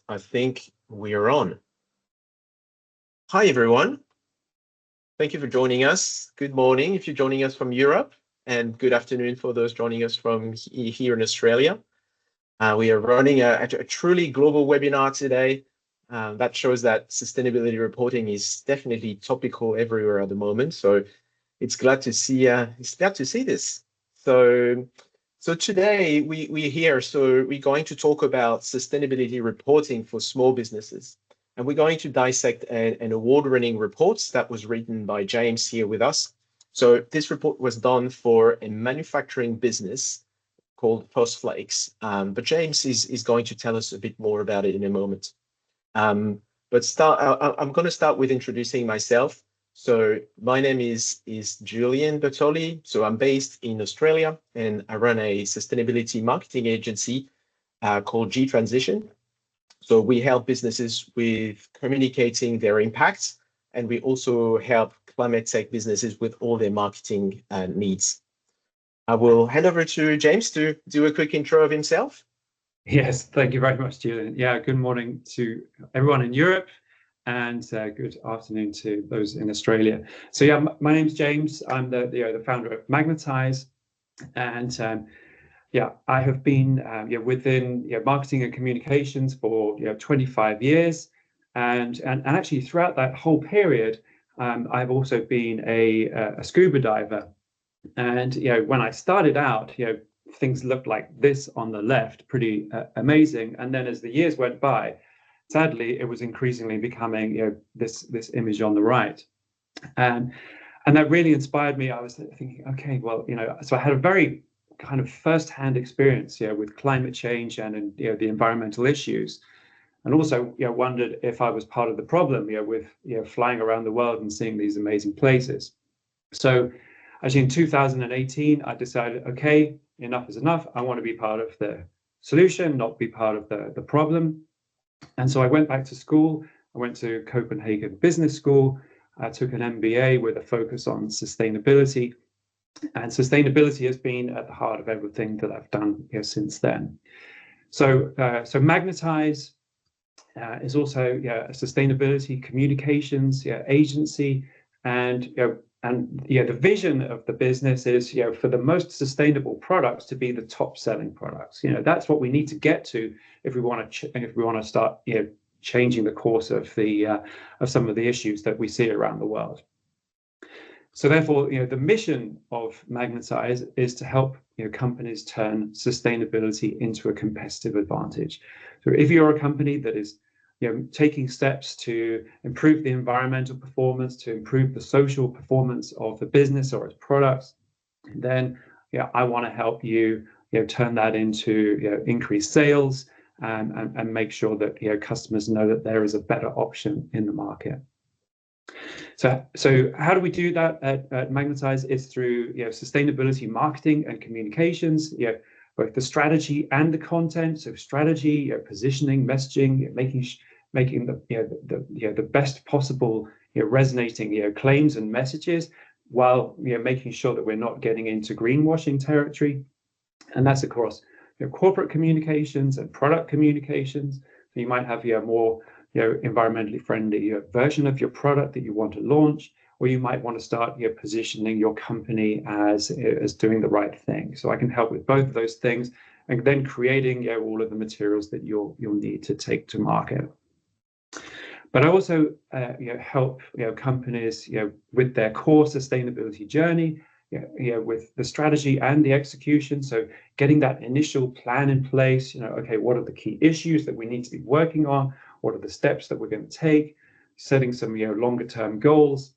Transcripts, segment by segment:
I think we are on. Hi, everyone. Thank you for joining us. Good morning if you're joining us from Europe, and good afternoon for those joining us from here in Australia. We are running a truly global webinar today. That shows that sustainability reporting is definitely topical everywhere at the moment. So it's glad to see this. So today we're here. So we're going to talk about sustainability reporting for small businesses. And we're going to dissect an award-winning report that was written by James here with us. So this report was done for a manufacturing business called Postflakes. But James is going to tell us a bit more about it in a moment. I'm going to start with introducing myself. So my name is Julian Bertoli. So I'm based in Australia, and I run a sustainability marketing agency called G Transition. So we help businesses with communicating their impacts, and we also help climate tech businesses with all their marketing needs. I will hand over to James to do a quick intro of himself. Yes, thank you very much, Julian. Yeah, good morning to everyone in Europe, and good afternoon to those in Australia. So yeah, my name's James. I'm the founder of Magnetize, and yeah, I have been within marketing and communications for 25 years, and actually throughout that whole period, I've also been a scuba diver. And when I started out, things looked like this on the left, pretty amazing. And then as the years went by, sadly, it was increasingly becoming this image on the right, and that really inspired me. I was thinking, okay, well, so I had a very kind of first-hand experience, with climate change and the environmental issues, and also wondered if I was part of the problem, with flying around the world and seeing these amazing places. So actually in 2018, I decided, okay, enough is enough. I want to be part of the solution, not be part of the problem. And so I went back to school. I went to Copenhagen Business School. I took an MBA with a focus on sustainability. And sustainability has been at the heart of everything that I've done since then. So Magnetize is also a sustainability communications agency, and the vision of the business is for the most sustainable products to be the top selling products. That's what we need to get to if we want to start changing the course of some of the issues that we see around the world. So therefore, the mission of Magnetize is to help companies turn sustainability into a competitive advantage. So if you're a company that is taking steps to improve the environmental performance, to improve the social performance of the business or its products, then I want to help you turn that into increased sales and make sure that customers know that there is a better option in the market. So how do we do that at Magnetize? It's through sustainability marketing and communications, both the strategy and the content. So strategy, positioning, messaging, making the best possible resonating claims and messages, while making sure that we're not getting into greenwashing territory. And that's across corporate communications and product communications. So you might have more environmentally friendly version of your product that you want to launch, or you might want to start positioning your company as doing the right thing. So I can help with both of those things, and then creating all of the materials that you'll need to take to market. But I also help companies with their core sustainability journey, with the strategy and the execution. So getting that initial plan in place, okay, what are the key issues that we need to be working on? What are the steps that we're going to take? Setting some longer term goals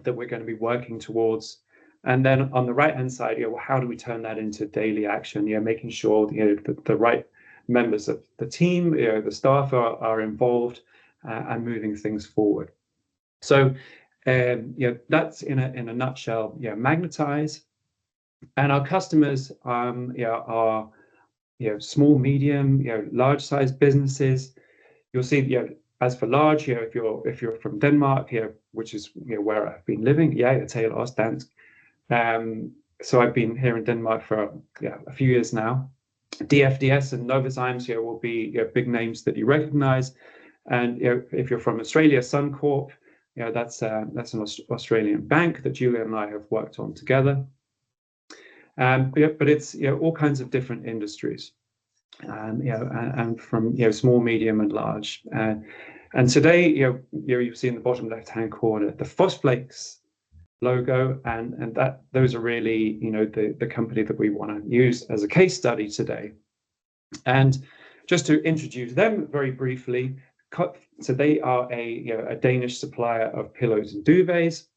that we're going to be working towards. And then on the right hand side, how do we turn that into daily action? Making sure the right members of the team, the staff are involved and moving things forward. So that's in a nutshell, Magnetize. And our customers are small, medium, large size businesses. You'll see, as for large, if you're from Denmark, which is where I've been living, jeg taler også dansk. So I've been here in Denmark for a few years now, DFDS and Novozymes, will be big names that you recognize. And if you're from Australia, Suncorp, that's an Australian bank that Julia and I have worked on together. But it's all kinds of different industries, and from small, medium, and large. And today, you see in the bottom left-hand corner the Phosphlakes logo, and those are really the company that we want to use as a case study today. And just to introduce them very briefly, so they are a Danish supplier of pillows and duvets,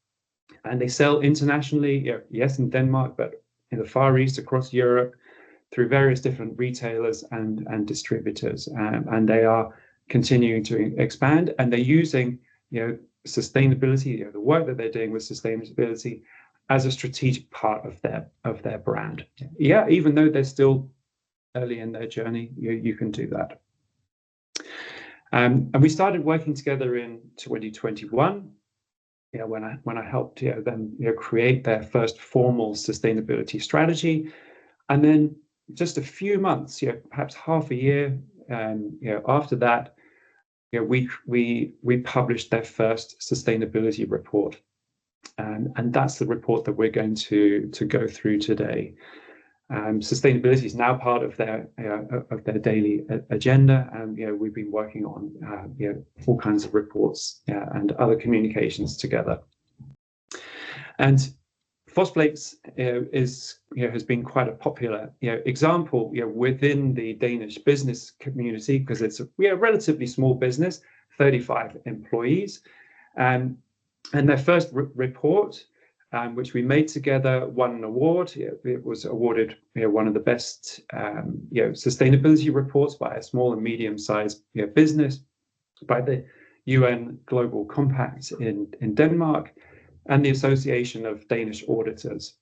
and they sell internationally, yes, in Denmark, but in the Far East, across Europe, through various different retailers and distributors, and they are continuing to expand, and they're using sustainability, the work that they're doing with sustainability, as a strategic part of their brand. Even though they're still early in their journey, you can do that. And we started working together in 2021. When I helped them create their first formal sustainability strategy, and then just a few months, perhaps half a year, after that, we published their first sustainability report, and that's the report that we're going to go through today. Sustainability is now part of their daily agenda, and we've been working on all kinds of reports and other communications together. And Phosphlakes has been quite a popular example within the Danish business community, because it's a relatively small business, 35 employees, and their first report, which we made together, won an award. It was awarded one of the best sustainability reports by a small and medium-sized business by the UN Global Compact in Denmark and the Association of Danish Auditors.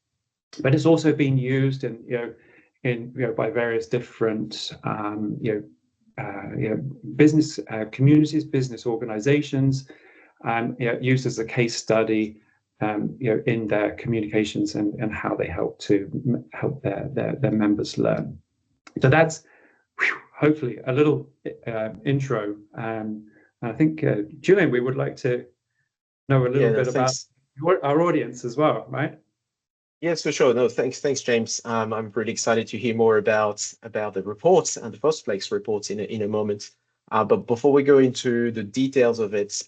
But it's also been used by various different business communities, business organizations, used as a case study in their communications and how they help their members learn. So that's hopefully a little intro. I think, Julian, we would like to know a little bit about our audience as well, right? Yes, for sure. No, thanks, James. I'm really excited to hear more about the reports and the Phosphlakes reports in a moment. But before we go into the details of it,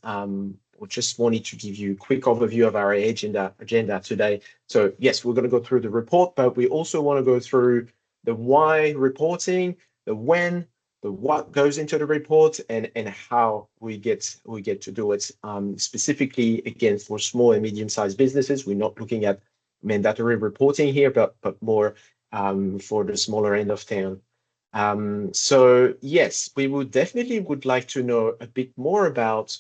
we just wanted to give you a quick overview of our agenda today. So yes, we're going to go through the report, but we also want to go through the why reporting, the when, the what goes into the report, and how we get to do it. Specifically, again, for small and medium-sized businesses, we're not looking at mandatory reporting here, but more for the smaller end of town. So yes, we would definitely like to know a bit more about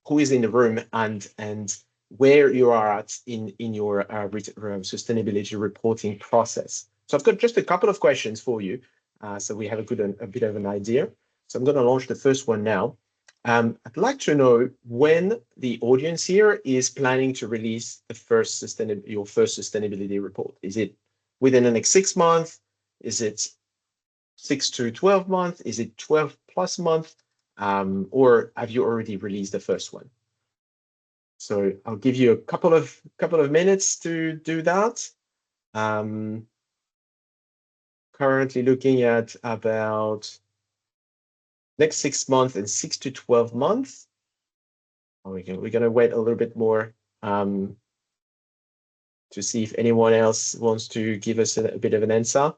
who is in the room and where you are at in your sustainability reporting process. So I've got just a couple of questions for you, so we have a bit of an idea. So I'm going to launch the first one now. I'd like to know when the audience here is planning to release your first sustainability report. Is it within the next 6 months? Is it 6 to 12 months? Is it 12 plus months? Or have you already released the first one? So I'll give you a couple of minutes to do that. Currently looking at about next 6 months and 6 to 12 months. We're gonna wait a little bit more to see if anyone else wants to give us a bit of an answer.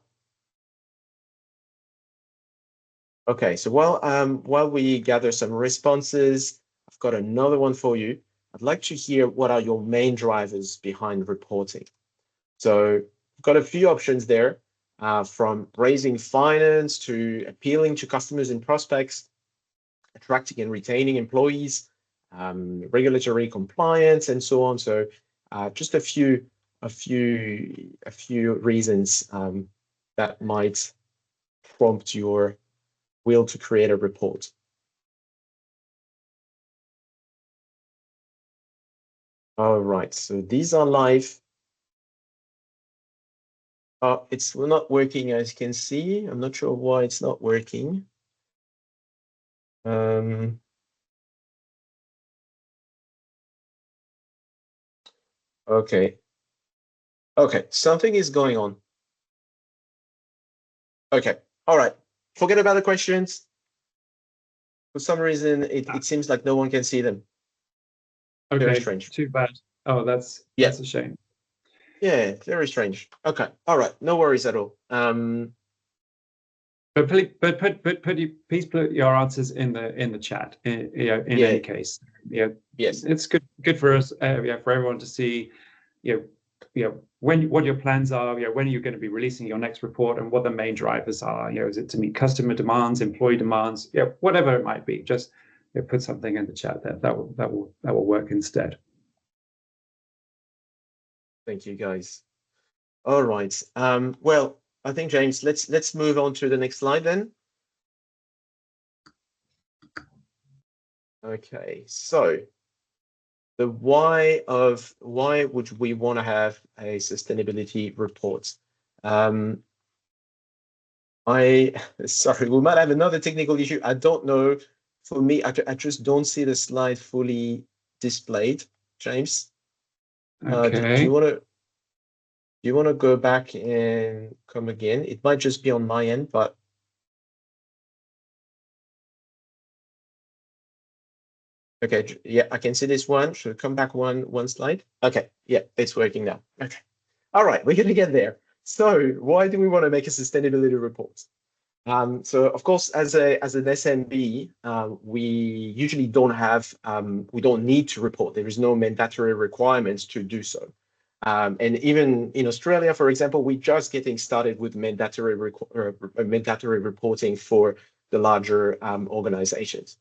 Okay, so while we gather some responses, I've got another one for you. I'd like to hear what are your main drivers behind reporting. So I've got a few options there, from raising finance to appealing to customers and prospects, attracting and retaining employees, regulatory compliance, and so on. So just a few reasons that might prompt your will to create a report. All right, so these are live. It's not working, as you can see. I'm not sure why it's not working. Okay. Okay, something is going on. Okay, all right. Forget about the questions. For some reason, it seems like no one can see them. Very Okay, strange. too bad. Oh, that's Yeah, a shame. yeah, very strange. Okay, all right, no worries at all. But please put your answers in the chat. In Yeah, any case, yeah, yes, it's good for us. Yeah, for everyone to see. What your plans are. When are you going to be releasing your next report, and what the main drivers are. Is it to meet customer demands, employee demands? Whatever it might be. Just put something in the chat there. That will work instead. thank you, guys. All right. Well, I think James, let's move on to the next slide then. Okay, so the why would we want to have a sustainability report? Sorry, we might have another technical issue. I don't know. For me, I just don't see the slide fully displayed. James, do Okay. you want to go back and come again? It might just be on my end, but okay, yeah, I can see this one. Should come back one slide. Okay, yeah, it's working now. Okay, all right, we're gonna get there. So, why do we want to make a sustainability report? So of course, as an SMB, we usually we don't need to report. There is no mandatory requirements to do so. And even in Australia, for example, we're just getting started with mandatory reporting for the larger organizations.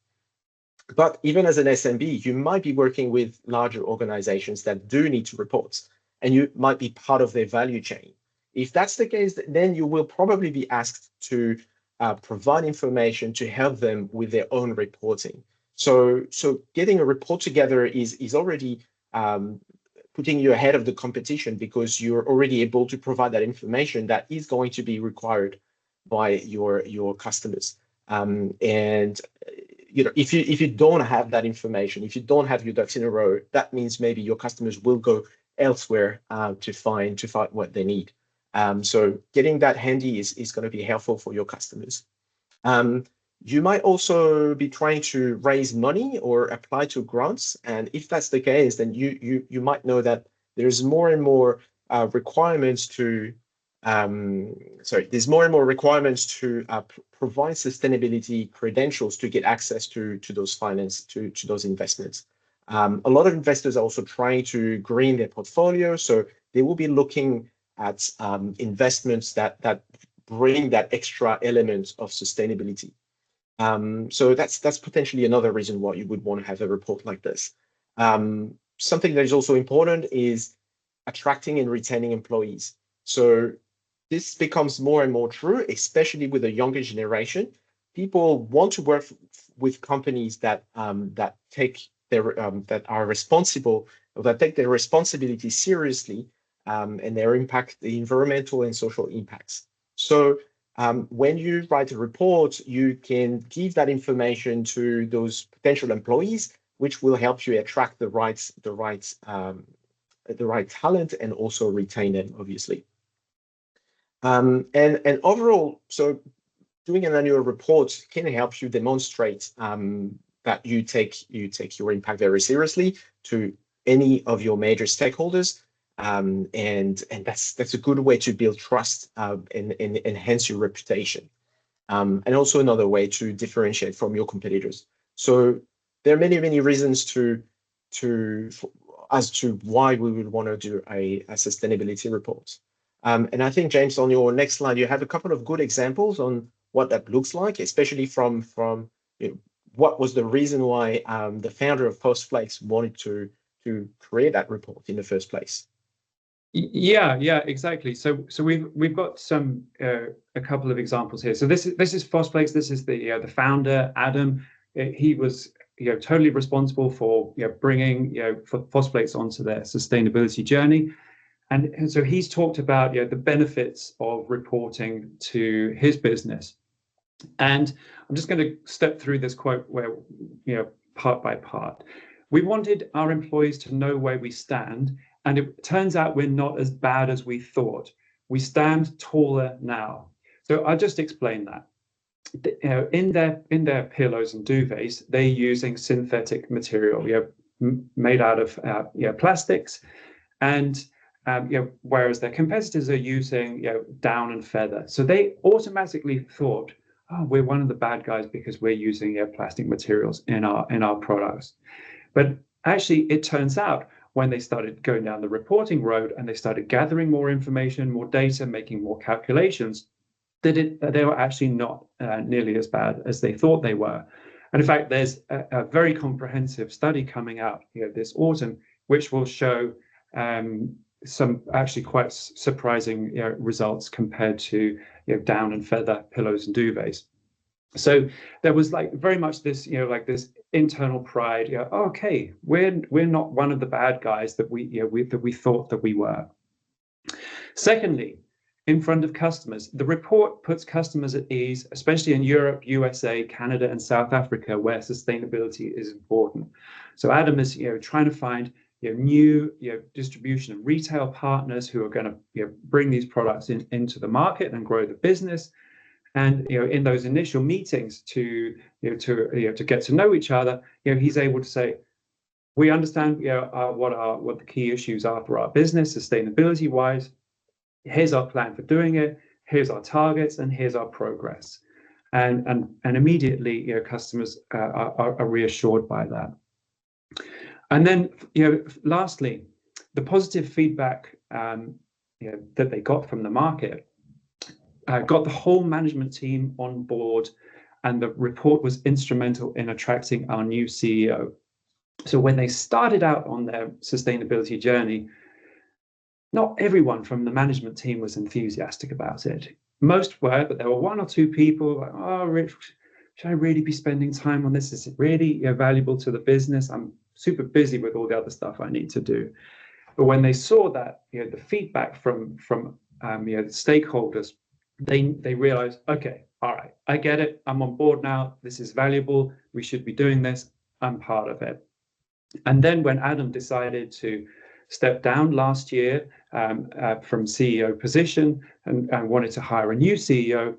But even as an SMB, you might be working with larger organizations that do need to report, and you might be part of their value chain. If that's the case, then you will probably be asked to provide information to help them with their own reporting. So getting a report together is already putting you ahead of the competition because you're already able to provide that information that is going to be required by your customers. And if you don't have that information, if you don't have your ducks in a row, that means maybe your customers will go elsewhere to find what they need. So getting that handy is going to be helpful for your customers. You might also be trying to raise money or apply to grants, and if that's the case, then you might know that there's more and more requirements to there's more and more requirements to provide sustainability credentials to get access to those to those investments. A lot of investors are also trying to green their portfolio, so they will be looking at investments that bring that extra element of sustainability. So that's potentially another reason why you would want to have a report like this. Something that is also important is attracting and retaining employees. So this becomes more and more true, especially with the younger generation. People want to work with companies that that are responsible, or that take their responsibility seriously, and their impact, the environmental and social impacts. So when you write a report, you can give that information to those potential employees, which will help you attract the right talent and also retain them, obviously. And overall, so doing an annual report can help you demonstrate that you take your impact very seriously to any of your major stakeholders, and that's a good way to build trust and enhance your reputation, and also another way to differentiate from your competitors. So there are many reasons as to why we would want to do a sustainability report. And I think, James, on your next slide, you have a couple of good examples on what that looks like, especially from what was the reason why the founder of Postflakes wanted to create that report in the first place. Yeah, exactly. So we've got some a couple of examples here. So this is Postflakes. This is the founder, Adam. He was totally responsible for bringing Postflakes onto their sustainability journey. And so he's talked about the benefits of reporting to his business. And I'm just going to step through this quote where, part by part. We wanted our employees to know where we stand, and it turns out we're not as bad as we thought. We stand taller now. So I'll just explain that. In their pillows and duvets, they're using synthetic material, made out of plastics, and whereas their competitors are using down and feather. So they automatically thought, oh, we're one of the bad guys because we're using plastic materials in our products. But actually, it turns out when they started going down the reporting road and they started gathering more information, more data, making more calculations, that they were actually not nearly as bad as they thought they were. And in fact, there's a very comprehensive study coming out this autumn, which will show some actually quite surprising results compared to down and feather pillows and duvets. So there was very much this this internal pride. Okay, we're not one of the bad guys that we thought that we were. Secondly, in front of customers, the report puts customers at ease, especially in Europe, USA, Canada, and South Africa, where sustainability is important. So Adam is trying to find new distribution and retail partners who are going to bring these products into the market and grow the business. And in those initial meetings to get to know each other, he's able to say, we understand what the key issues are for our business, sustainability wise. Here's our plan for doing it. Here's our targets, and here's our progress. And immediately, customers are reassured by that. And then, lastly, the positive feedback that they got from the market got the whole management team on board, and the report was instrumental in attracting our new CEO. So when they started out on their sustainability journey, not everyone from the management team was enthusiastic about it. Most were, but there were one or two people like, oh, Rich, should I really be spending time on this? Is it really valuable to the business? I'm super busy with all the other stuff I need to do. But when they saw that, the feedback from the stakeholders, they realized, okay, all right, I get it. I'm on board now. This is valuable. We should be doing this. I'm part of it. And then when Adam decided to step down last year from CEO position and wanted to hire a new CEO,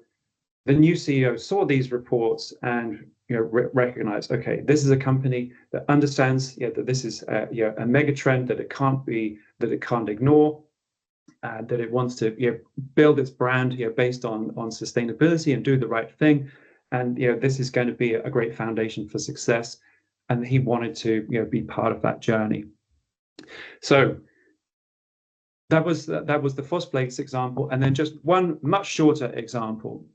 the new CEO saw these reports and recognized, okay, this is a company that understands that this is a mega trend that it can't ignore, that it wants to build its brand based on sustainability and do the right thing, and this is going to be a great foundation for success, and he wanted to be part of that journey. So that was the Fosplates example, and then just one much shorter example.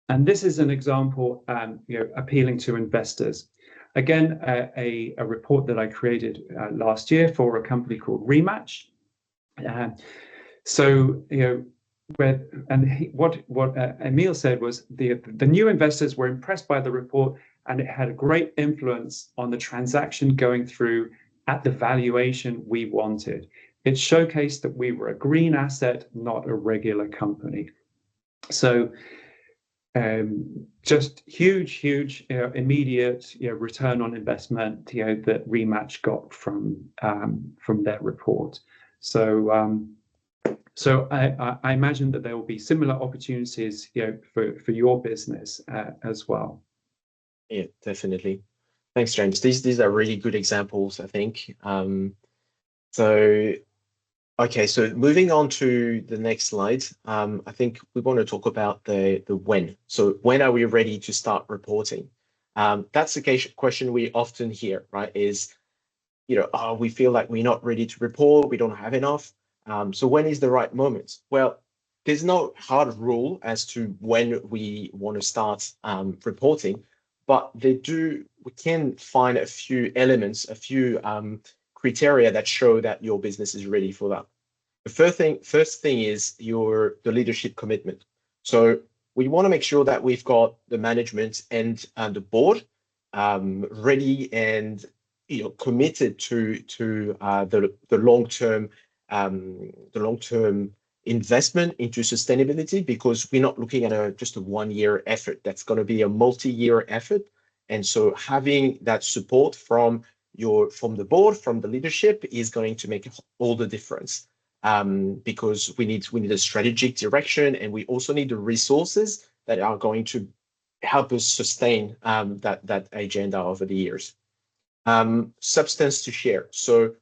And this is an example appealing to investors. Again, a report that I created last year for a company called Rematch. What Emil said was the new investors were impressed by the report, and it had a great influence on the transaction going through at the valuation we wanted. It showcased that we were a green asset, not a regular company. So just huge, immediate return on investment that Rematch got from their report. So I imagine that there will be similar opportunities for your business as well. Yeah, definitely. Thanks, James. These are really good examples, I think. Okay, so moving on to the next slide, I think we want to talk about the when. So when are we ready to start reporting? That's the question we often hear, right? Is, we feel like we're not ready to report, we don't have enough. So when is the right moment? Well, there's no hard rule as to when we want to start reporting, but we can find a few elements, a few criteria that show that your business is ready for that. The first thing is the leadership commitment. So we want to make sure that we've got the management and the board ready and committed to the long-term the long-term investment into sustainability, because we're not looking at just a 1 year effort. That's going to be a multi-year effort. And so having that support from the board, from the leadership, is going to make all the difference. Because we need a strategic direction, and we also need the resources that are going to help us sustain that agenda over the years. Substance to share. So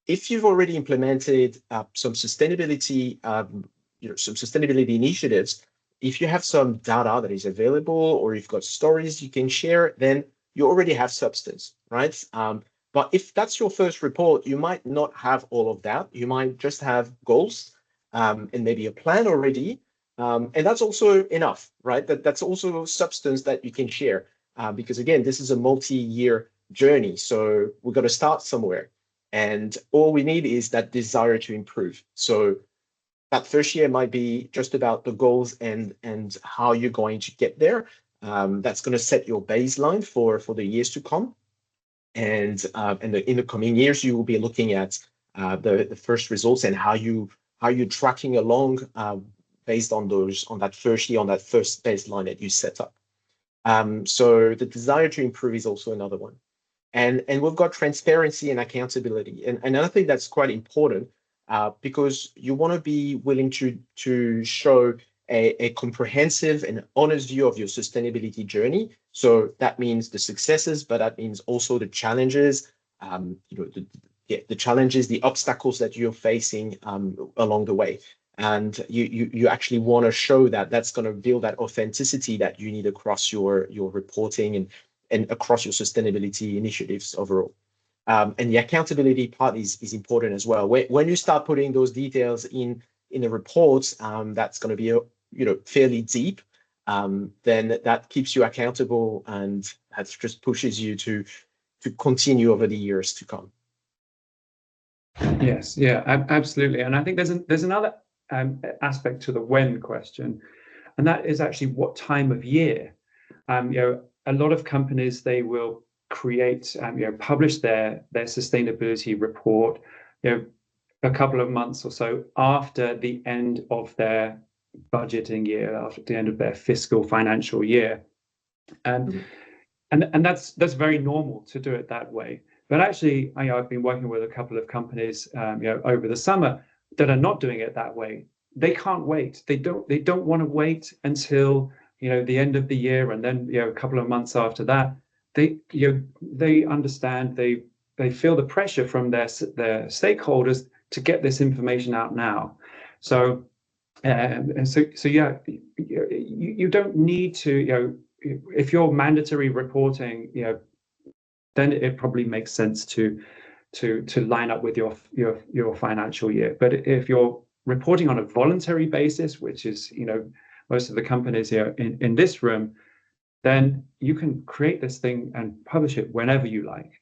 if you've already implemented some sustainability, some sustainability initiatives, if you have some data that is available, or you've got stories you can share, then you already have substance, right? But if that's your first report, you might not have all of that. You might just have goals and maybe a plan already. And that's also enough, right? That's also substance that you can share. Because again, this is a multi-year journey. So we've got to start somewhere. And all we need is that desire to improve. So that first year might be just about the goals and how you're going to get there. That's going to set your baseline for the years to come. And in the coming years, you will be looking at the first results and how you're tracking along based on that first year, on that first baseline that you set up. So the desire to improve is also another one. And we've got transparency and accountability. And another thing that's quite important, because you want to be willing to show a comprehensive and honest view of your sustainability journey. So that means the successes, but that means also the challenges, the challenges, the obstacles that you're facing along the way. And you actually want to show that that's going to build that authenticity that you need across your reporting and across your sustainability initiatives overall. And the accountability part is important as well. When you start putting those details in the reports, that's going to be fairly deep. Then that keeps you accountable, and that just pushes you to continue over the years to come. Yes, yeah, absolutely. And I think there's another aspect to the when question, and that is actually what time of year. A lot of companies, they will create, publish their sustainability report, a couple of months or so after the end of their budgeting year, after the end of their fiscal financial year. And that's very normal to do it that way. But actually, I've been working with a couple of companies, over the summer that are not doing it that way. They can't wait. They don't want to wait until the end of the year, and then a couple of months after that. They understand. They feel the pressure from their stakeholders to get this information out now. So you don't need to, if you're mandatory reporting, then it probably makes sense to line up with your financial year. But if you're reporting on a voluntary basis, which is most of the companies here in this room, then you can create this thing and publish it whenever you like.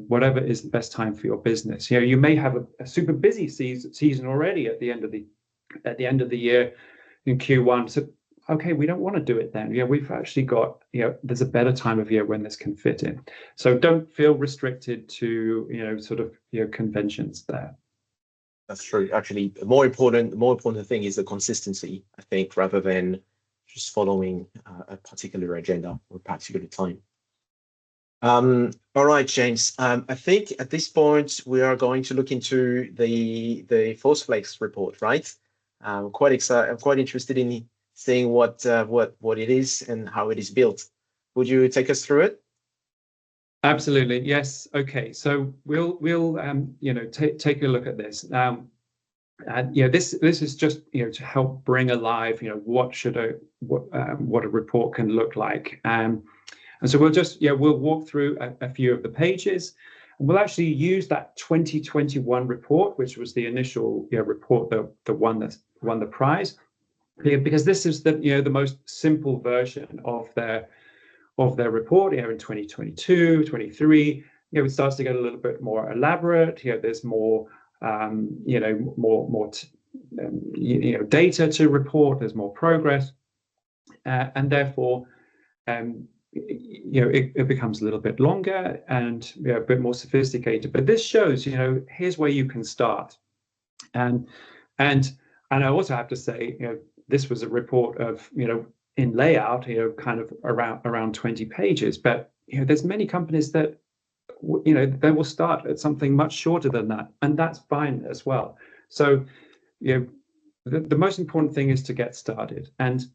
Whatever is the best time for your business. You may have a super busy season already at the end of the year in Q1. So okay, we don't want to do it then. We've actually got, there's a better time of year when this can fit in. So don't feel restricted to, conventions there. That's true. Actually, the more important thing is the consistency, I think, rather than just following a particular agenda or a particular time. All right, James. I think at this point we are going to look into the Force Flex report, right? I'm quite excited. I'm quite interested in seeing what it is and how it is built. Would you take us through it? Absolutely. Yes. Okay. So we'll take a look at this now. This is just to help bring alive what a report can look like. And so we'll walk through a few of the pages. And we'll actually use that 2021 report, which was the initial report that won the prize, because this is the most simple version of their report. In 2022, 23, it starts to get a little bit more elaborate. There's more more data to report. There's more progress, and therefore it becomes a little bit longer and a bit more sophisticated. But this shows, here's where you can start. And I also have to say, this was a report of, in layout, kind of around 20 pages. But there's many companies that, they will start at something much shorter than that, and that's fine as well. So, the most important thing is to get started. And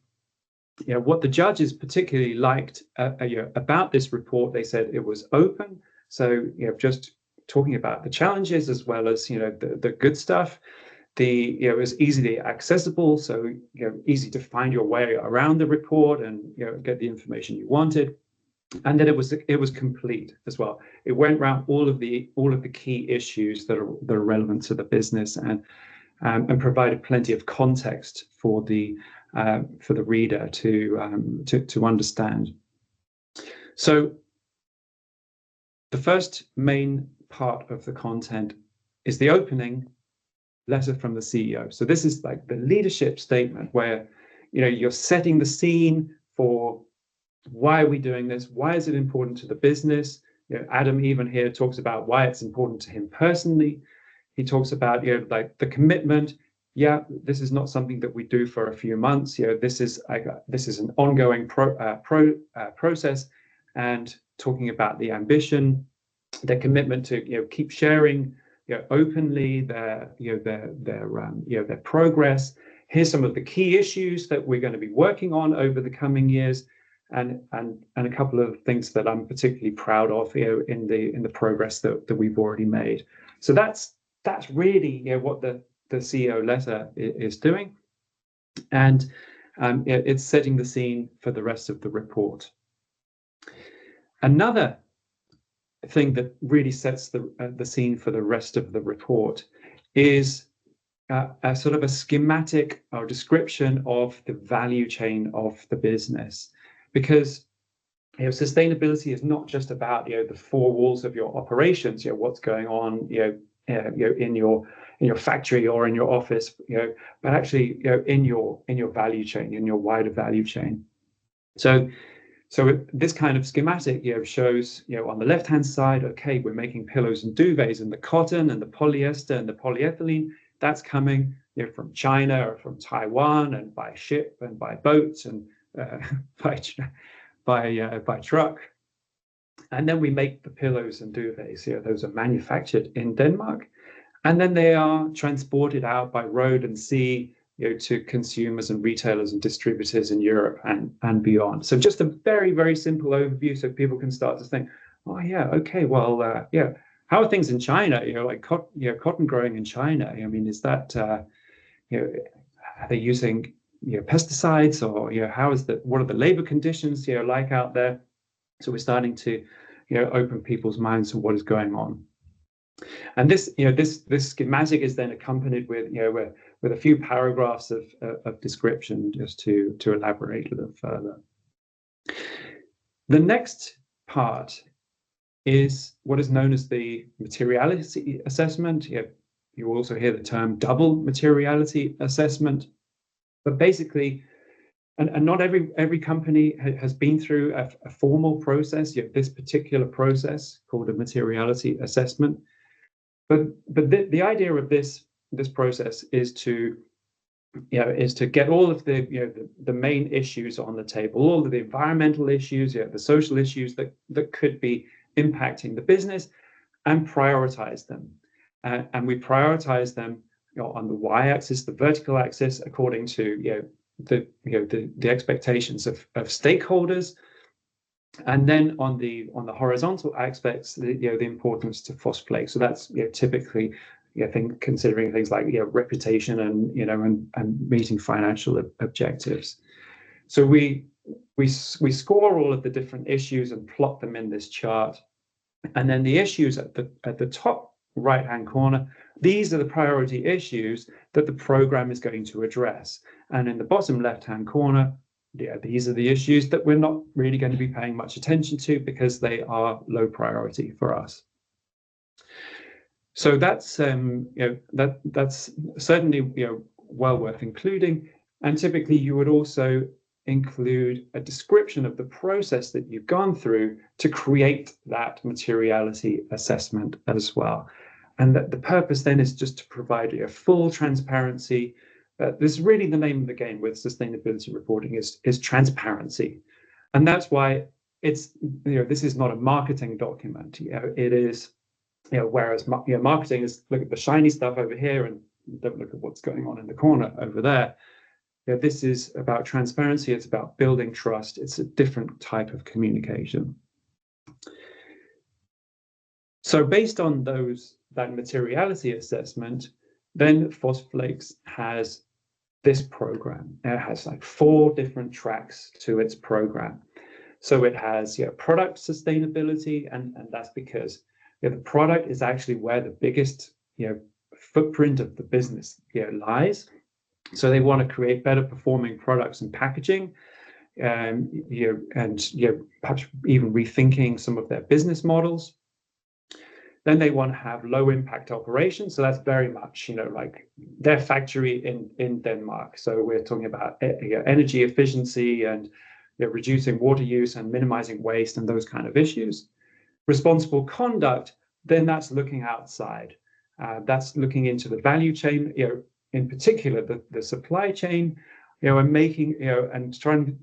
what the judges particularly liked about this report, they said it was open. So, just talking about the challenges as well as the good stuff. It was easily accessible, so easy to find your way around the report and get the information you wanted. And then it was complete as well. It went around all of the key issues that are relevant to the business and provided plenty of context for the reader to understand. So the first main part of the content is the opening letter from the CEO. So this is like the leadership statement where you're setting the scene for why are we doing this? Why is it important to the business? Adam even here talks about why it's important to him personally. He talks about like the commitment. Yeah, this is not something that we do for a few months. This is an ongoing process, and talking about the ambition, their commitment to keep sharing openly their progress. Here's some of the key issues that we're going to be working on over the coming years, and a couple of things that I'm particularly proud of in the progress that we've already made. So that's really what the CEO letter is doing, and it's setting the scene for the rest of the report. Another thing that really sets the scene for the rest of the report is a sort of a schematic or description of the value chain of the business, because sustainability is not just about the four walls of your operations, what's going on in your factory or in your office, but actually in your value chain, in your wider value chain. So this kind of schematic shows on the left hand side, okay, we're making pillows and duvets, and the cotton and the polyester and the polyethylene, that's coming from China or from Taiwan, and by ship and by boats and by truck. And then we make the pillows and duvets. Those are manufactured in Denmark, and then they are transported out by road and sea to consumers and retailers and distributors in Europe and beyond. So just a very, very simple overview so people can start to think, oh yeah, okay, well, how are things in China? Like cotton growing in China. I mean, is that are they using pesticides, or what are the labor conditions like out there? So we're starting to open people's minds to what is going on. And this schematic is then accompanied with a few paragraphs of description, just to elaborate a little further. The next part is what is known as the materiality assessment. You also hear the term double materiality assessment, but basically, and not every company has been through a formal process. This particular process called a materiality assessment. But the idea of this process is to get all of the main issues on the table, all of the environmental issues, the social issues that could be impacting the business, and prioritize them. And we prioritize them on the y-axis, the vertical axis, according to the expectations of stakeholders. And then on the horizontal aspects, the importance to FOSS-PLAY. So that's typically considering things like reputation and meeting financial objectives. So we score all of the different issues and plot them in this chart. And then the issues at the top right-hand corner, these are the priority issues that the program is going to address. And in the bottom left-hand corner, these are the issues that we're not really going to be paying much attention to because they are low priority for us. So that's that's certainly well worth including. And typically you would also include a description of the process that you've gone through to create that materiality assessment as well. And that the purpose then is just to provide a full transparency. This is really the name of the game with sustainability reporting is transparency. And that's why it's, this is not a marketing document. It is, whereas marketing is look at the shiny stuff over here and don't look at what's going on in the corner over there. This is about transparency. It's about building trust. It's a different type of communication. So based on that materiality assessment, then Phosphoflakes has this program. It has like 4 different tracks to its program. So it has product sustainability, and that's because the product is actually where the biggest footprint of the business lies. So they want to create better performing products and packaging, and perhaps even rethinking some of their business models. Then they want to have low impact operations. So that's very much, like their factory in Denmark. So we're talking about energy efficiency and reducing water use and minimizing waste and those kind of issues. Responsible conduct, then that's looking outside. That's looking into the value chain, in particular the supply chain, and making, and trying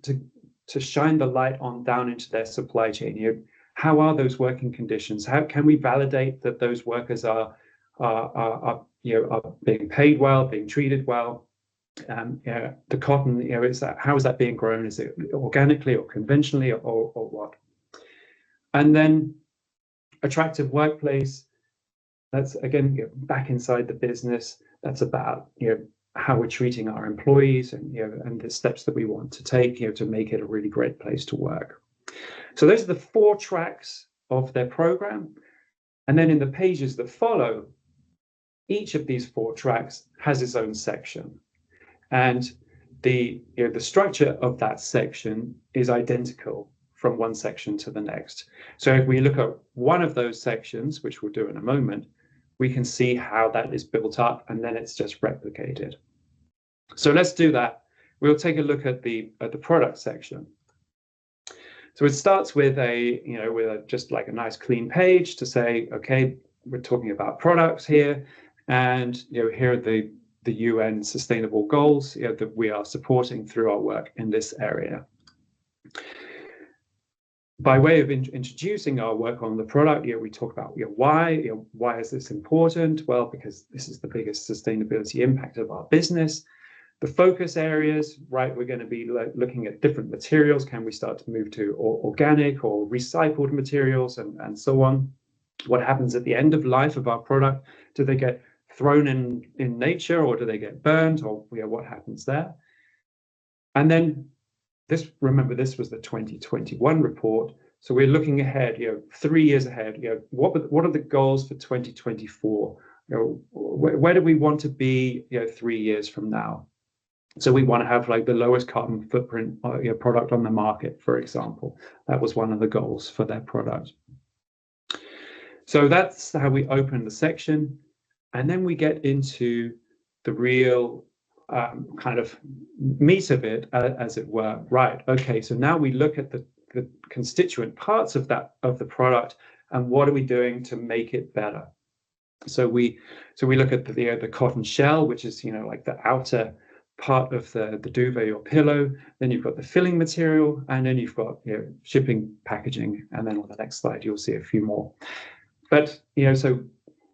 to shine the light on down into their supply chain. How are those working conditions? How can we validate that those workers are being paid well, being treated well? The cotton, how is that being grown? Is it organically or conventionally or what? And then attractive workplace. That's again back inside the business. That's about how we're treating our employees and the steps that we want to take to make it a really great place to work. So those are the 4 tracks of their program. And then in the pages that follow, each of these 4 tracks has its own section. And the structure of that section is identical from one section to the next. So if we look at one of those sections, which we'll do in a moment, we can see how that is built up, and then it's just replicated. So let's do that. We'll take a look at the product section. So it starts with just like a nice clean page to say, okay, we're talking about products here, and here are the UN sustainable goals that we are supporting through our work in this area. By way of introducing our work on the product, we talk about why is this important? Well, because this is the biggest sustainability impact of our business. The focus areas, right? We're going to be looking at different materials. Can we start to move to organic or recycled materials and so on? What happens at the end of life of our product? Do they get thrown in nature, or do they get burned, or what happens there? And then remember, this was the 2021 report. So we're looking ahead, 3 years ahead. What are the goals for 2024? Where do we want to be 3 years from now? So we want to have like the lowest carbon footprint product on the market, for example. That was one of the goals for their product. So that's how we open the section. And then we get into the real kind of meat of it, as it were. Right, okay, so now we look at the constituent parts of the product, and what are we doing to make it better? So we look at the cotton shell, which is like the outer part of the duvet or pillow. Then you've got the filling material, and then you've got shipping, packaging, and then on the next slide you'll see a few more. But so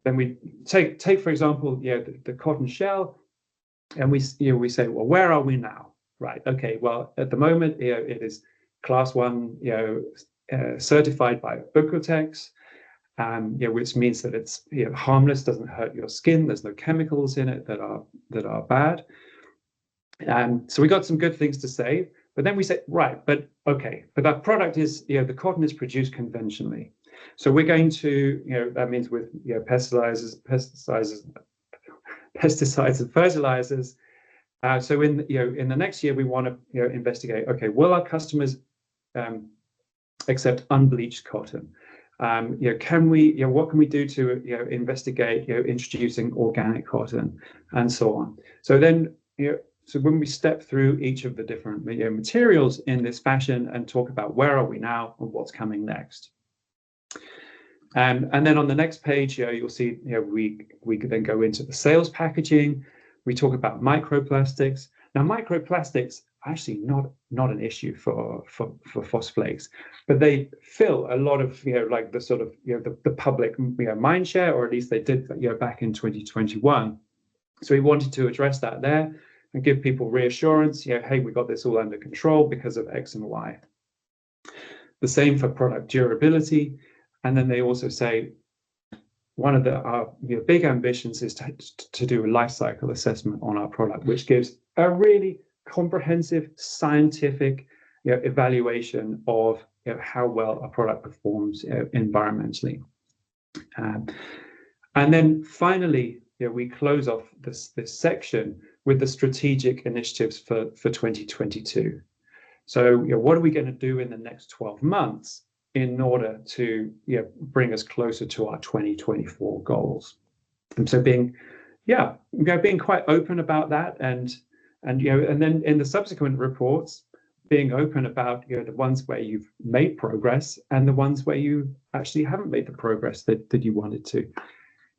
then we take for example the cotton shell, and we say, well, where are we now? Right, okay, well, at the moment it is class 1 certified by Oeko-Tex, which means that it's harmless, doesn't hurt your skin, there's no chemicals in it that are bad. So we got some good things to say, but then we say, right, but okay, but that product is, the cotton is produced conventionally. So we're going to, that means with pesticides and fertilizers. So in the next year, we want to investigate, okay, will our customers accept unbleached cotton? Can we, what can we do to investigate introducing organic cotton and so on? So then So when we step through each of the different materials in this fashion and talk about where are we now and what's coming next. And then on the next page, you'll see we could then go into the sales packaging. We talk about microplastics. Now, microplastics are actually not an issue for phospholates, but they fill a lot of like the sort of the public mind share, or at least they did back in 2021. So we wanted to address that there and give people reassurance. Hey, we got this all under control because of X and Y. The same for product durability. And then they also say one of our big ambitions is to do a life cycle assessment on our product, which gives a really comprehensive scientific evaluation of how well a product performs environmentally. And then finally, we close off this section with the strategic initiatives for 2022. So what are we going to do in the next 12 months in order to bring us closer to our 2024 goals? And so being quite open about that, and then in the subsequent reports, being open about the ones where you've made progress and the ones where you actually haven't made the progress that you wanted to.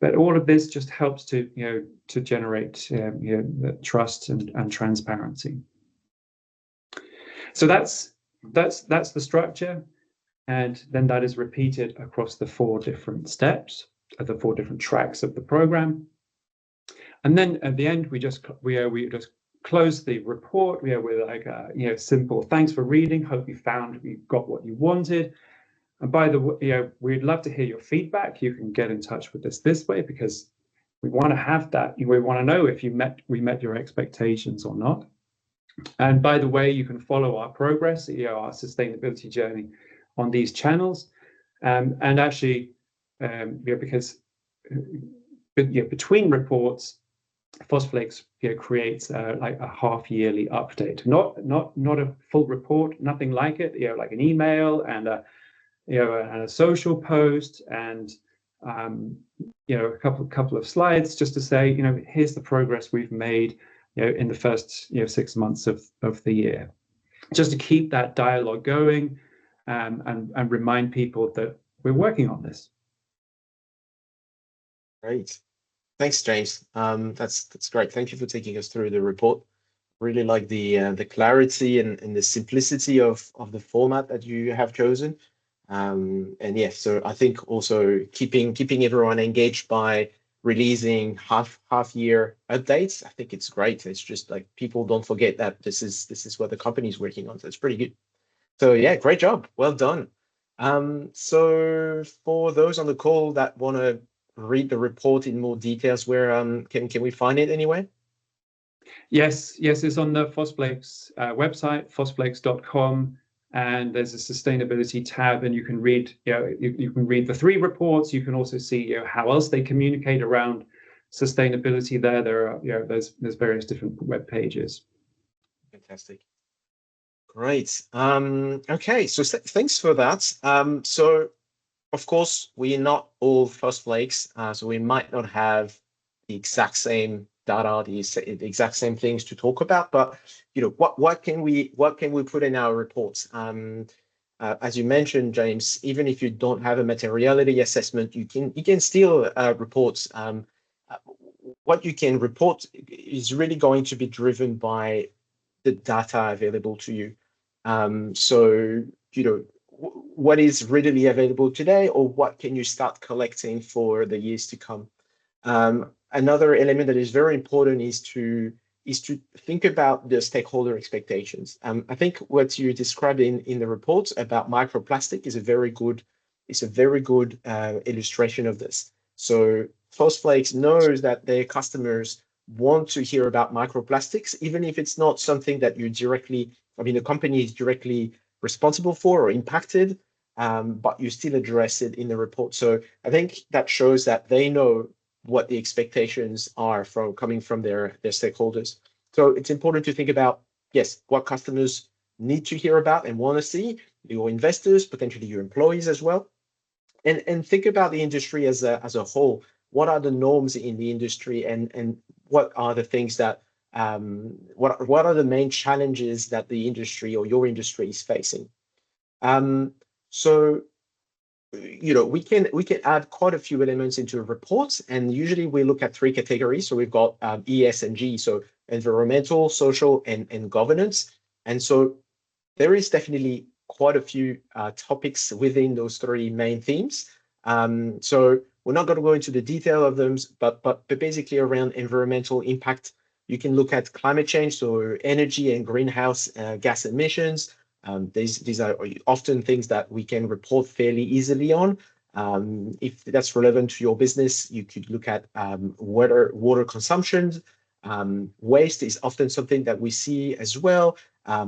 But all of this just helps to generate the trust and transparency. So that's the structure, and then that is repeated across the 4 different steps, the 4 different tracks of the program. And then at the end, we just close the report with like a simple thanks for reading. Hope you got what you wanted. And by the way, we'd love to hear your feedback. You can get in touch with us this way because we want to have that. We want to know if we met your expectations or not. And by the way, you can follow our progress, our sustainability journey on these channels. And actually, because between reports, Phospholates creates like a half-yearly update, not a full report, nothing like it. Like an email and a social post and a couple of slides just to say here's the progress we've made in the first 6 months of the year, just to keep that dialogue going and remind people that we're working on this. Great. Thanks, James. That's great. Thank you for taking us through the report. Really like the clarity and the simplicity of the format that you have chosen. And yeah, so I think also keeping everyone engaged by releasing half year updates. I think it's great. It's just like people don't forget that this is what the company is working on. So it's pretty good. So yeah, great job. Well done. So for those on the call that want to read the report in more details, where can we find it anywhere? Yes, it's on the Phospholates website, phospholates.com, and there's a sustainability tab, and you can read you can read the 3 reports. You can also see how else they communicate around sustainability. There are there's various different web pages. Fantastic. Great. Okay, so thanks for that. So of course, we're not all Phospholates, so we might not have the exact same data, the exact same things to talk about. But what can we put in our reports? As you mentioned, James, even if you don't have a materiality assessment, you can still report. What you can report is really going to be driven by the data available to you. So what is readily available today, or what can you start collecting for the years to come? Another element that is very important is to think about the stakeholder expectations. I think what you described in the report about microplastic is a very good illustration of this. So Phospholates knows that their customers want to hear about microplastics, even if it's not something that the company is directly responsible for or impacted, but you still address it in the report. So I think that shows that they know what the expectations are coming from their stakeholders. So it's important to think about, yes, what customers need to hear about and want to see, your investors, potentially your employees as well, and think about the industry as a whole. What are the norms in the industry, and what are the things that what are the main challenges that the industry or your industry is facing. So we can add quite a few elements into a report, and usually we look at three categories. So we've got ES and G, so environmental, social, and governance. And so there is definitely quite a few topics within those three main themes. So we're not going to go into the detail of them, but basically around environmental impact, you can look at climate change, so energy and greenhouse gas emissions. These are often things that we can report fairly easily on. If that's relevant to your business, you could look at water consumption. Waste is often something that we see as well.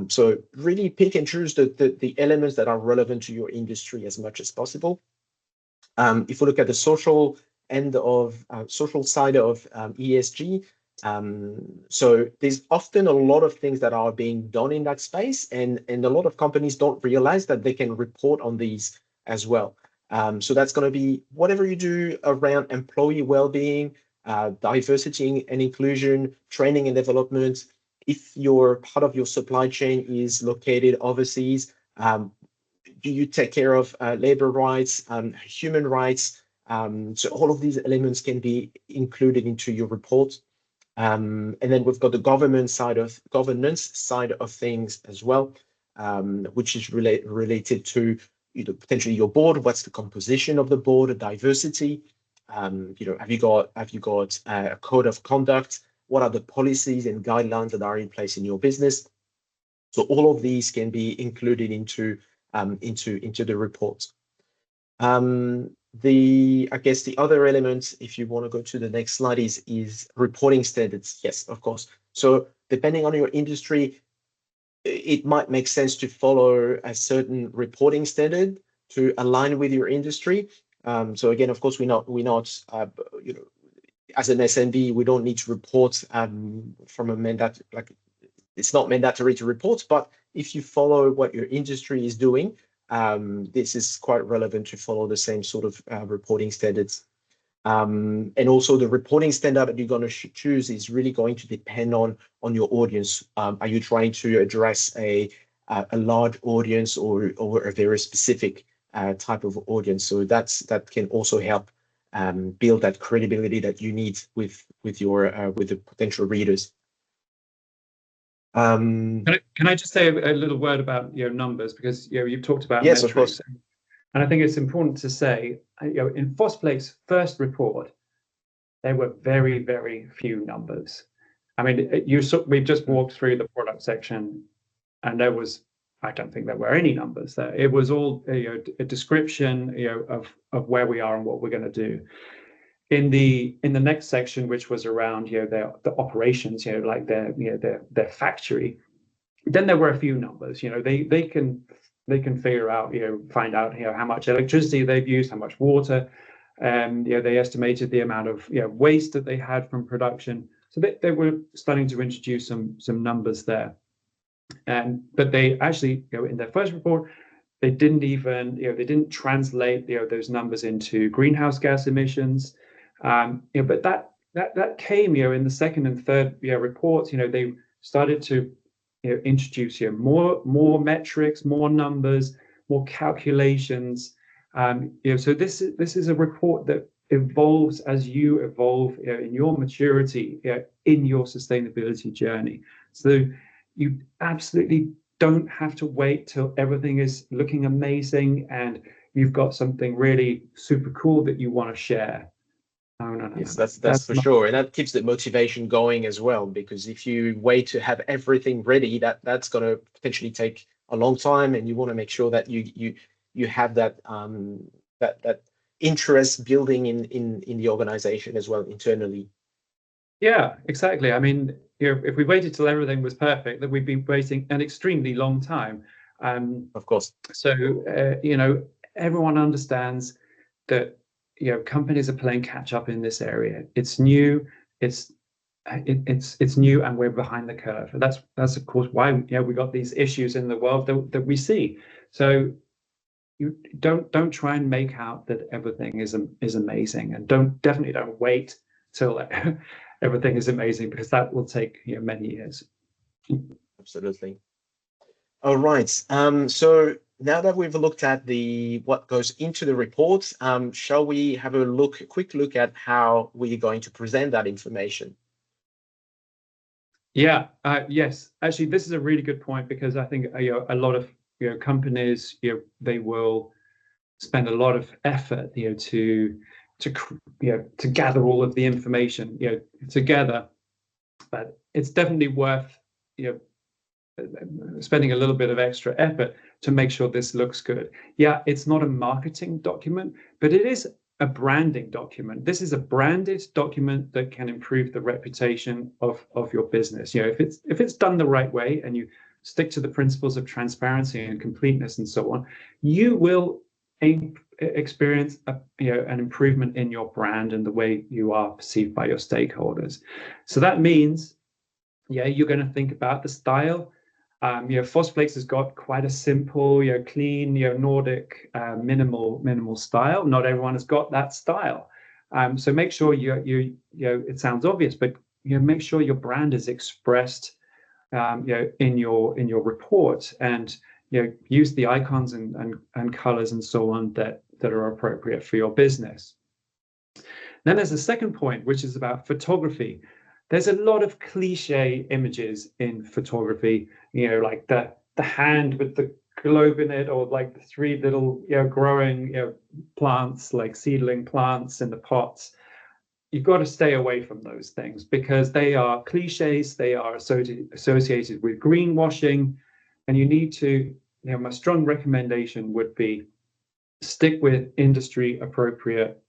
So really pick and choose the elements that are relevant to your industry as much as possible. If we look at the social side of ESG, so there's often a lot of things that are being done in that space, and a lot of companies don't realize that they can report on these as well. So that's going to be whatever you do around employee well-being, diversity and inclusion, training and development. If your part of your supply chain is located overseas, do you take care of labor rights, human rights? So all of these elements can be included into your report. And then we've got the governance side of things as well, which is related to potentially your board. What's the composition of the board, the diversity? Have you got a code of conduct? What are the policies and guidelines that are in place in your business? So all of these can be included into the report. I guess the other element, if you want to go to the next slide, is reporting standards. Yes, of course. So depending on your industry, it might make sense to follow a certain reporting standard to align with your industry. So again, of course, we're not as an SMB, we don't need to report from a mandate, like it's not mandatory to report, but if you follow what your industry is doing, this is quite relevant to follow the same sort of reporting standards. And also the reporting standard that you're going to choose is really going to depend on your audience. Are you trying to address a large audience or a very specific type of audience? So that can also help build that credibility that you need with the potential readers. Can I just say a little word about numbers, because you've talked about yes, metrics, of course. and I think it's important to say in Phosplate's first report, there were very, very few numbers. I mean, we've just walked through the product section, and I don't think there were any numbers there. It was all a description of where we are and what we're going to do. In the next section, which was around the operations, like their factory, then there were a few numbers. They can figure out, find out how much electricity they've used, how much water, and they estimated the amount of waste that they had from production. So they were starting to introduce some numbers there. But they actually, in their first report, they didn't even they didn't translate those numbers into greenhouse gas emissions. But that came in the second and third reports. They started to introduce more metrics, more numbers, more calculations. So this is a report that evolves as you evolve in your maturity in your sustainability journey. So you absolutely don't have to wait till everything is looking amazing and you've got something really super cool that you want to share. No. Yes, that's for sure, and that keeps the motivation going as well. Because if you wait to have everything ready, that's going to potentially take a long time, and you want to make sure that you have that that interest building in the organization as well internally. Yeah, exactly. I mean, if we waited till everything was perfect, then we'd be waiting an extremely long time. Of course. So everyone understands that companies are playing catch up in this area. It's new. It's new, and we're behind the curve. And that's of course why we got these issues in the world that we see. So you don't try and make out that everything is amazing, and definitely don't wait till everything is amazing, because that will take many years. Absolutely. All right. So now that we've looked at what goes into the report, shall we have a quick look at how we're going to present that information? Yeah, yes. Actually, this is a really good point, because I think a lot of companies, they will spend a lot of effort to gather all of the information together, but it's definitely worth spending a little bit of extra effort to make sure this looks good. Yeah, it's not a marketing document, but it is a branding document. This is a branded document that can improve the reputation of your business. If it's done the right way, and you stick to the principles of transparency and completeness and so on, you will experience an improvement in your brand and the way you are perceived by your stakeholders. So that means, you're going to think about the style. Fosflakes has got quite a simple, clean, Nordic, minimal style. Not everyone has got that style. So make sure it sounds obvious, but make sure your brand is expressed, in your report, and use the icons and colors and so on that are appropriate for your business. Then there's a second point, which is about photography. There's a lot of cliche images in photography, like the hand with the globe in it, or like the three little growing plants, like seedling plants in the pots. You've got to stay away from those things, because they are cliches. They are associated with greenwashing, and you need to, my strong recommendation would be stick with industry appropriate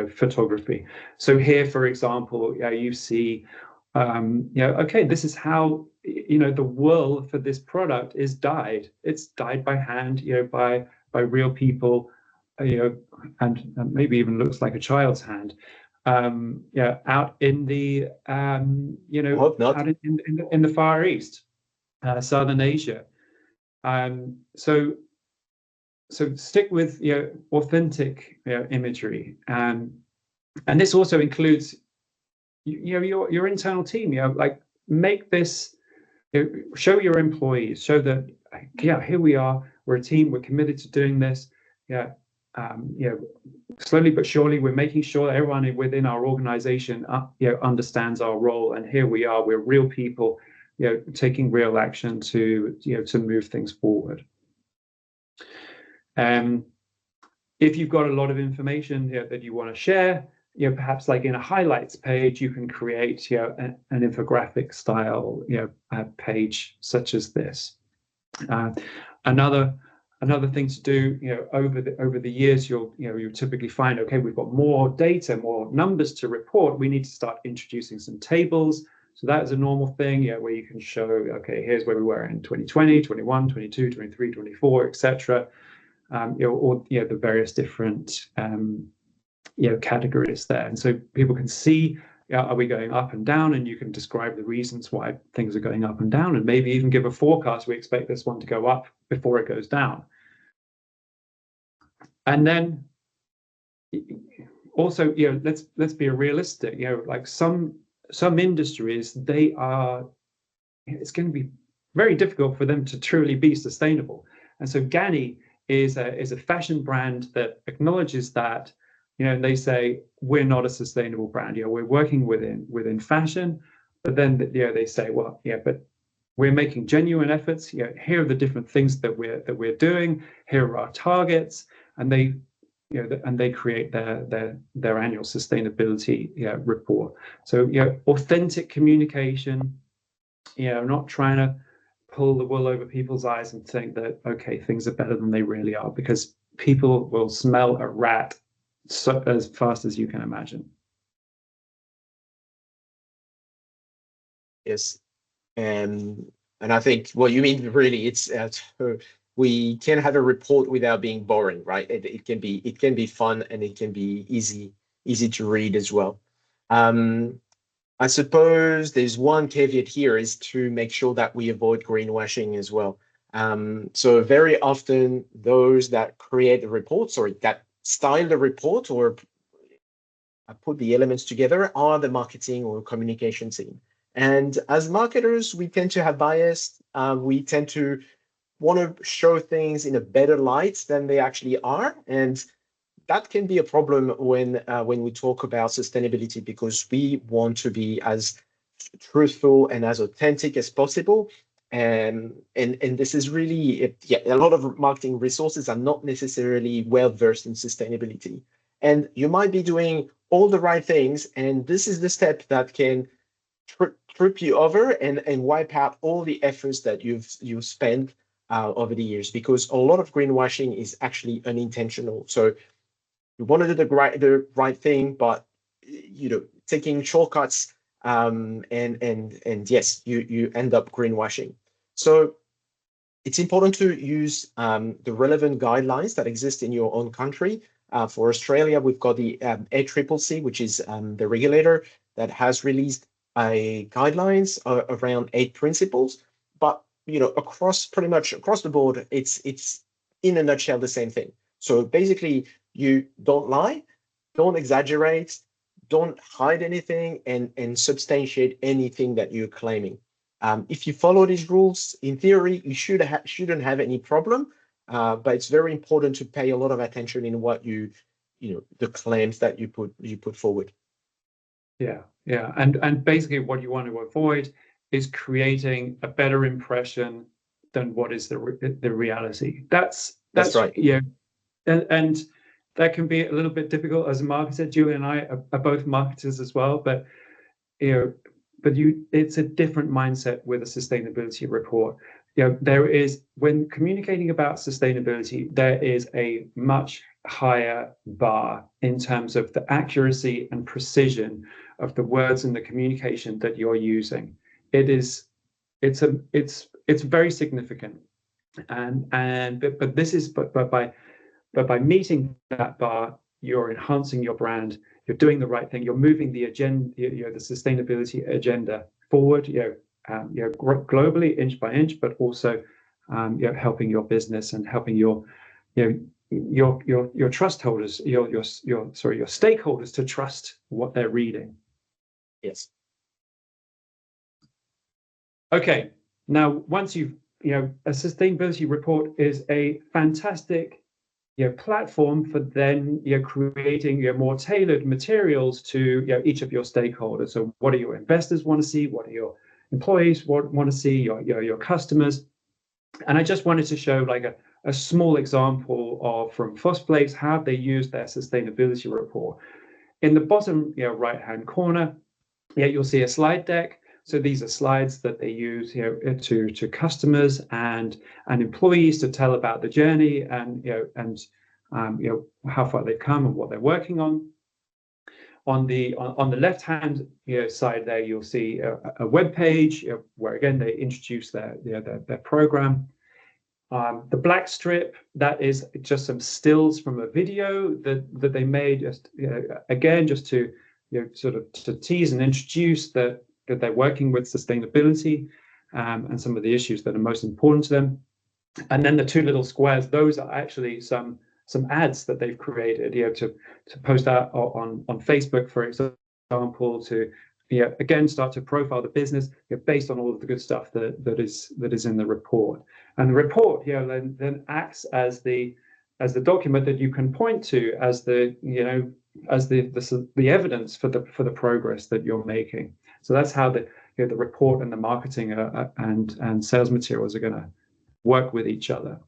photography. So here, for example, you see okay, this is how the wool for this product is dyed. It's dyed by hand, by real people, and maybe even looks like a child's hand, out in the I hope not. out in the Far East, Southern Asia. So stick with authentic imagery, and this also includes your internal team. Like, make this, show your employees, show that here we are, we're a team, we're committed to doing this. Slowly but surely, we're making sure that everyone within our organization understands our role, and here we are, we're real people taking real action to move things forward. If you've got a lot of information that you want to share, perhaps like in a highlights page, you can create an infographic style page such as this. Another thing to do over the years, you'll typically find, okay, we've got more data, more numbers to report. We need to start introducing some tables. So that is a normal thing, where you can show, okay, here's where we were in 2020, 21, 22, 23, 24, etc. Or the various different categories there, and so people can see, are we going up and down, and you can describe the reasons why things are going up and down, and maybe even give a forecast. We expect this one to go up before it goes down. And then also, let's be realistic. Like some industries, it's going to be very difficult for them to truly be sustainable, and so Ganni is a fashion brand that acknowledges that, and they say, we're not a sustainable brand. We're working within fashion, but then they say, well, but we're making genuine efforts. Here are the different things that we're doing. Here are our targets, and they create their annual sustainability report. So authentic communication. Not trying to pull the wool over people's eyes and think that, okay, things are better than they really are, because people will smell a rat as fast as you can imagine. Yes, and I think what you mean really, it's we can have a report without being boring, right? It can be fun, and it can be easy to read as well. I suppose there's one caveat here, is to make sure that we avoid greenwashing as well. So very often those that create the reports, or that style the report, or put the elements together are the marketing or communication team. And as marketers, we tend to have bias. We tend to want to show things in a better light than they actually are. And that can be a problem when we talk about sustainability, because we want to be as truthful and as authentic as possible. And this is really, yeah, a lot of marketing resources are not necessarily well versed in sustainability. And you might be doing all the right things, and this is the step that can trip you over and wipe out all the efforts that you've spent over the years, because a lot of greenwashing is actually unintentional. So you want to do the right thing, but taking shortcuts, and yes, you end up greenwashing. So it's important to use the relevant guidelines that exist in your own country. For Australia, we've got the ACCC, which is the regulator that has released guidelines around 8 principles. But pretty much across the board, it's in a nutshell the same thing. So basically, you don't lie, don't exaggerate, don't hide anything, and substantiate anything that you're claiming. If you follow these rules, in theory, you shouldn't have any problem. But it's very important to pay a lot of attention in what the claims that you put forward. Yeah, and basically what you want to avoid is creating a better impression than what is the reality. That's right. Yeah, and that can be a little bit difficult as a marketer. Julie and I are both marketers as well, but it's a different mindset with a sustainability report. There is, when communicating about sustainability, there is a much higher bar in terms of the accuracy and precision of the words and the communication that you're using. It's very significant, but by meeting that bar, you're enhancing your brand. You're doing the right thing. You're moving the agenda, the sustainability agenda forward. Globally, inch by inch, but also helping your business and helping your trust holders, your stakeholders to trust what they're reading. Yes. Okay. Now, once a sustainability report is a fantastic platform for then creating more tailored materials to each of your stakeholders. So what do your investors want to see? What do your employees want to see? Your customers? And I just wanted to show like a small example of from Fosplates how they use their sustainability report. In the bottom right-hand corner, you'll see a slide deck. So these are slides that they use to customers and employees to tell about the journey and how far they've come and what they're working on. On the left-hand side there, you'll see a web page where again they introduce their program. The black strip, that is just some stills from a video that they made, just again just to sort of to tease and introduce that they're working with sustainability and some of the issues that are most important to them. And then the two little squares, those are actually some ads that they've created, to post out on Facebook, for example, to again start to profile the business based on all of the good stuff that is in the report. And the report then acts as the document that you can point to as the evidence for the progress that you're making. So that's how the report and the marketing and sales materials are going to work with each other.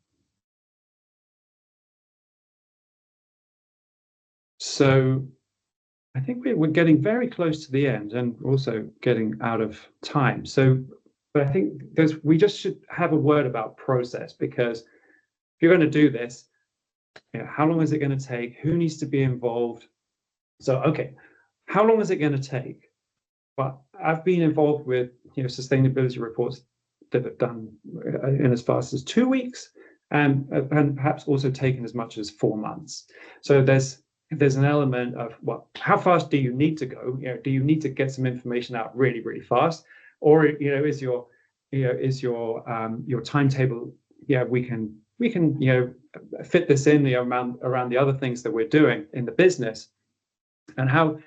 So I think we're getting very close to the end and also getting out of time. But I think we just should have a word about process, because if you're going to do this, how long is it going to take? Who needs to be involved? So, okay, how long is it going to take? Well, I've been involved with sustainability reports that have done in as fast as 2 weeks, and perhaps also taken as much as 4 months. So there's an element of, well, how fast do you need to go? Do you need to get some information out really, really fast, or is your timetable? We can fit this in around the other things that we're doing in the business. and how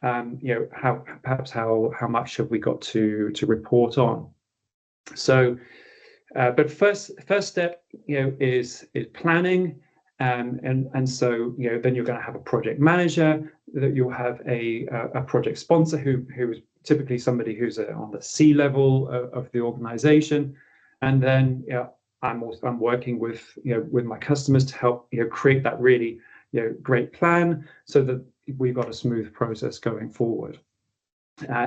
how much have we got to report on. So but first step is planning, and so then you're going to have a project manager, that you'll have a project sponsor who is typically somebody who's on the C level of the organization, and then I'm working with with my customers to help create that really great plan so that we've got a smooth process going forward.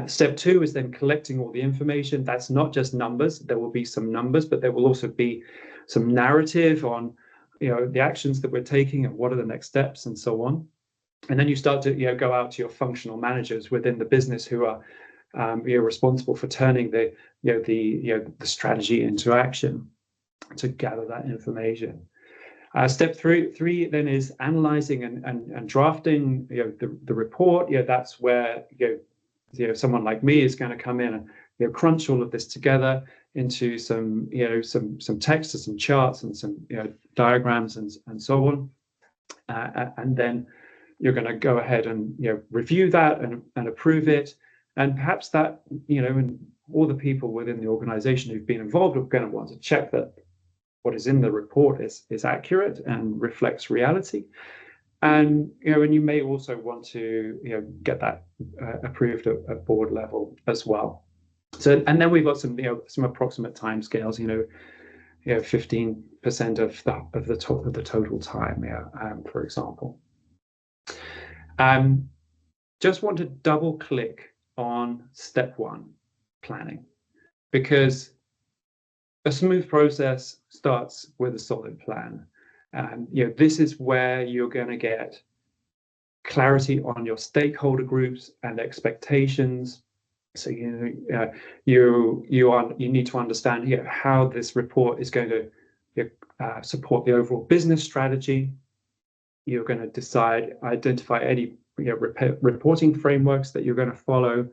Step 2 is then collecting all the information. That's not just numbers. There will be some numbers, but there will also be some narrative on the actions that we're taking and what are the next steps and so on. And then you start to go out to your functional managers within the business who are responsible for turning the strategy into action to gather that information. Step three then is analyzing and drafting the report. That's where someone like me is going to come in and crunch all of this together into some some text and some charts and some diagrams and so on, and then you're going to go ahead and review that and approve it, and perhaps that and all the people within the organization who've been involved are going to want to check that what is in the report is accurate and reflects reality. And and you may also want to get that approved at board level as well. So, and then we've got some some approximate timescales. 15% of the total time, for example. Just want to double click on step 1, planning, because a smooth process starts with a solid plan. This is where you're going to get clarity on your stakeholder groups and expectations. So you need to understand how this report is going to support the overall business strategy. You're going to identify any reporting frameworks that you're going to follow.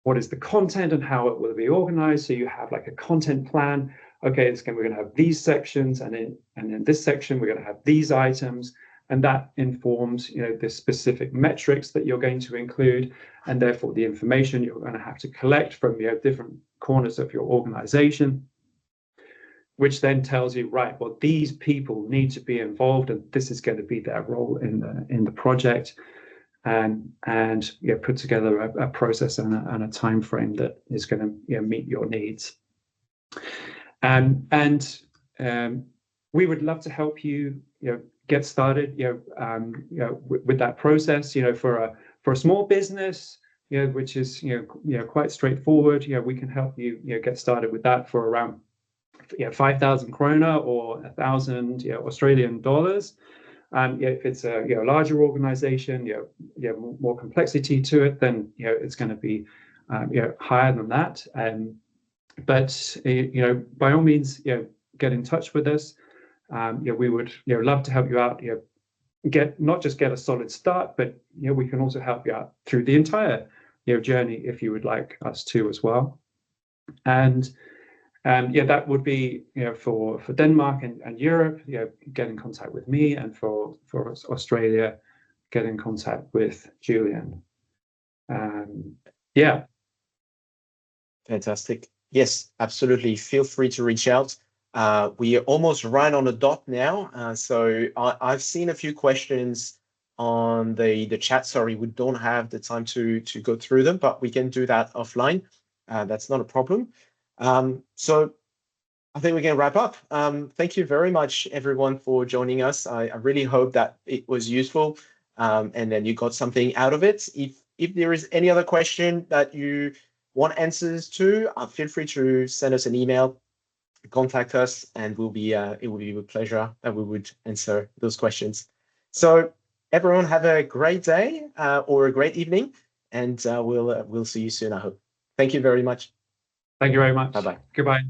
What is the content and how it will be organized? So you have like a content plan. Okay, we're going to have these sections, and in this section we're going to have these items, and that informs the specific metrics that you're going to include, and therefore the information you're going to have to collect from different corners of your organization, which then tells you, right, well, these people need to be involved, and this is going to be their role in the project, and put together a process and a time frame that is going to meet your needs. And we would love to help you get started with that process. For a small business which is quite straightforward, we can help you get started with that for around 5,000 krona or 1,000 Australian dollars. If it's a larger organization, more complexity to it, then it's going to be higher than that. But by all means, get in touch with us. We would love to help you out. Not just get a solid start, but we can also help you out through the entire journey if you would like us to as well. And that would be for Denmark and Europe, get in contact with me, and for Australia, get in contact with Julian. Fantastic. Yes, absolutely. Feel free to reach out. We are almost right on the dot now. So I've seen a few questions on the chat. Sorry, we don't have the time to go through them, but we can do that offline. That's not a problem. So I think we can wrap up. Thank you very much, everyone, for joining us. I really hope that it was useful, and then you got something out of it. If there is any other question that you want answers to, feel free to send us an email, contact us, and it will be with pleasure that we would answer those questions. So everyone, have a great day or a great evening, and we'll see you soon, I hope. Thank you very much. Thank you very much. Bye-bye. Goodbye.